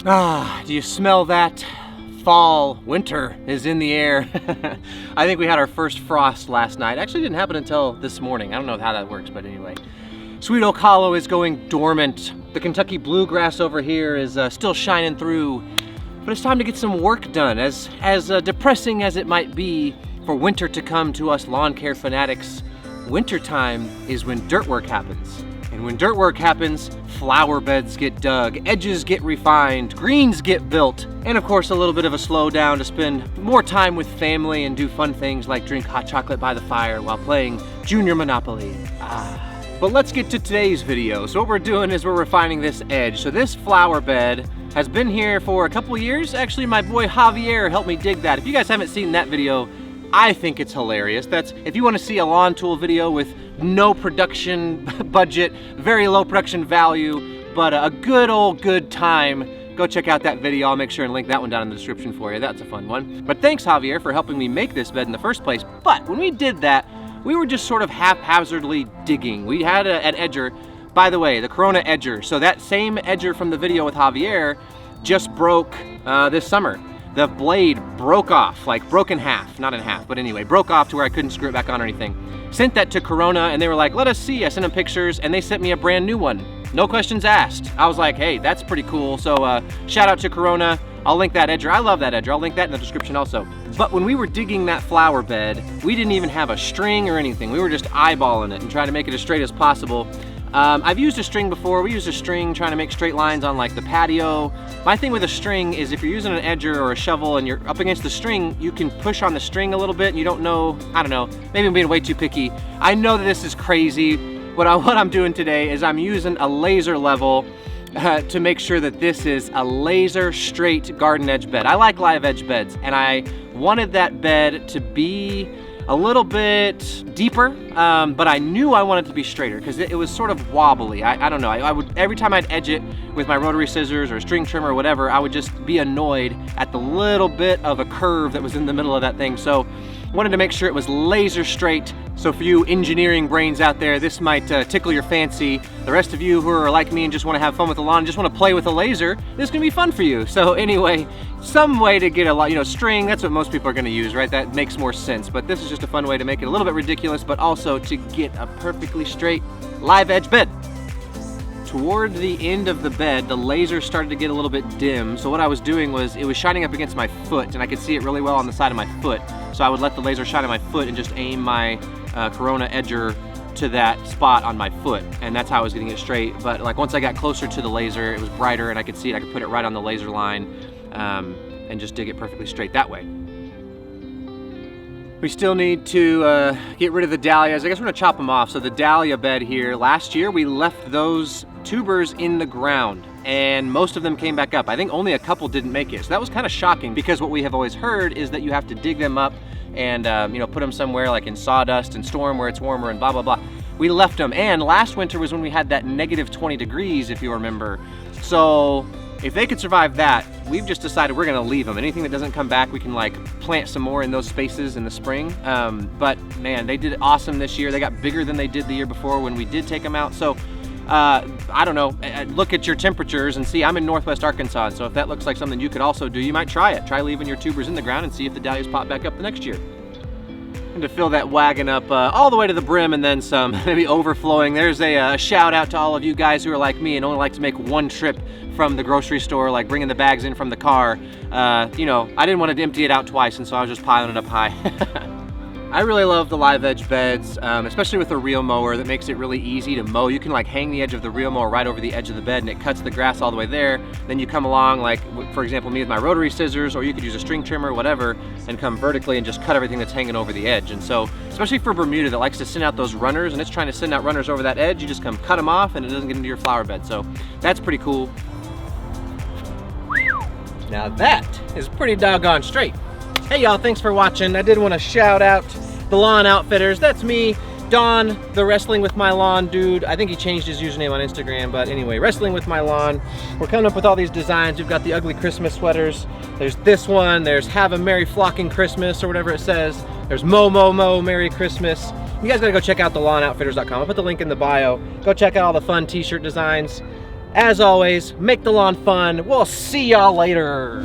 Ah, do you smell that? Fall, winter is in the air. I think we had our first frost last night. Actually didn't happen until this morning. I don't know how that works, but anyway. Sweet Oak Hollow is going dormant. The Kentucky bluegrass over here is still shining through. But it's time to get some work done. As depressing as it might be for winter to come to us lawn care fanatics, wintertime is when dirt work happens. And when dirt work happens, flower beds get dug, edges get refined, greens get built, and of course a little bit of a slowdown to spend more time with family and do fun things like drink hot chocolate by the fire while playing Junior Monopoly. But let's get to today's video. So what we're doing is we're refining this edge. So this flower bed has been here for a couple years. Actually, my boy Javier helped me dig that. If you guys haven't seen that video, I think it's hilarious. That's if you want to see a lawn tool video with no production budget, very low production value, but a good time, go check out that video. I'll make sure and link that one down in the description for you. That's a fun one. But thanks, Javier, for helping me make this bed in the first place. But when we did that, we were just sort of haphazardly digging. We had an edger, by the way, the Corona edger. So that same edger from the video with Javier just broke this summer. The blade broke off, like broke in half, not in half, but anyway, broke off to where I couldn't screw it back on or anything. Sent that to Corona and they were like, let us see. I sent them pictures and they sent me a brand new one. No questions asked. I was like, hey, that's pretty cool. So shout out to Corona. I'll link that edger. I love that edger. I'll link that in the description also. But when we were digging that flower bed, we didn't even have a string or anything. We were just eyeballing it and trying to make it as straight as possible. I've used a string before. We used a string trying to make straight lines on like the patio. My thing with a string is if you're using an edger or a shovel and you're up against the string, you can push on the string a little bit and you don't know, I don't know, maybe I'm being way too picky. I know that this is crazy. What I'm doing today is I'm using a laser level to make sure that this is a laser straight garden edge bed. I like live edge beds and I wanted that bed to be a little bit deeper, but I knew I wanted it to be straighter because it was sort of wobbly. I don't know, I would, every time I'd edge it with my rotary scissors or string trimmer or whatever, I would just be annoyed at the little bit of a curve that was in the middle of that thing. So wanted to make sure it was laser straight. So for you engineering brains out there, this might tickle your fancy. The rest of you who are like me and just want to have fun with the lawn, just want to play with a laser, this is gonna be fun for you. So anyway, some way to get a string, that's what most people are gonna use, right? That makes more sense, but this is just a fun way to make it a little bit ridiculous, but also to get a perfectly straight live edge bed. Toward the end of the bed, the laser started to get a little bit dim. So what I was doing was, it was shining up against my foot and I could see it really well on the side of my foot. So I would let the laser shine on my foot and just aim my Corona edger to that spot on my foot. And that's how I was getting it straight. But like once I got closer to the laser, it was brighter and I could see it. I could put it right on the laser line and just dig it perfectly straight that way. We still need to get rid of the dahlias. I guess we're gonna chop them off. So the dahlia bed here, last year we left those tubers in the ground and most of them came back up. I think only a couple didn't make it. So that was kind of shocking because what we have always heard is that you have to dig them up and put them somewhere like in sawdust and store them where it's warmer and blah, blah, blah. We left them, and last winter was when we had that negative 20 degrees, if you remember. So if they could survive that, we've just decided we're gonna leave them. Anything that doesn't come back, we can like plant some more in those spaces in the spring. But man, they did awesome this year. They got bigger than they did the year before when we did take them out. So I don't know, look at your temperatures and see. I'm in Northwest Arkansas, so if that looks like something you could also do, you might try it. Try leaving your tubers in the ground and see if the dahlias pop back up the next year. And to fill that wagon up all the way to the brim and then some, maybe overflowing, there's a shout out to all of you guys who are like me and only like to make one trip from the grocery store, like bringing the bags in from the car. I didn't want to empty it out twice, and so I was just piling it up high. I really love the live edge beds, especially with a reel mower that makes it really easy to mow. You can like hang the edge of the reel mower right over the edge of the bed and it cuts the grass all the way there. Then you come along, like for example, me with my rotary scissors, or you could use a string trimmer, whatever, and come vertically and just cut everything that's hanging over the edge. And so, especially for Bermuda that likes to send out those runners and it's trying to send out runners over that edge, you just come cut them off and it doesn't get into your flower bed. So that's pretty cool. Now that is pretty doggone straight. Hey y'all, thanks for watching. I did want to shout out the Lawn Outfitters. That's me, Don, the Wrestling With My Lawn dude. I think he changed his username on Instagram, but anyway, Wrestling With My Lawn. We're coming up with all these designs. We've got the ugly Christmas sweaters. There's this one. There's Have a Merry Flocking Christmas, or whatever it says. There's Mo Merry Christmas. You guys gotta go check out the lawnoutfitters.com. I'll put the link in the bio. Go check out all the fun t-shirt designs. As always, make the lawn fun. We'll see y'all later.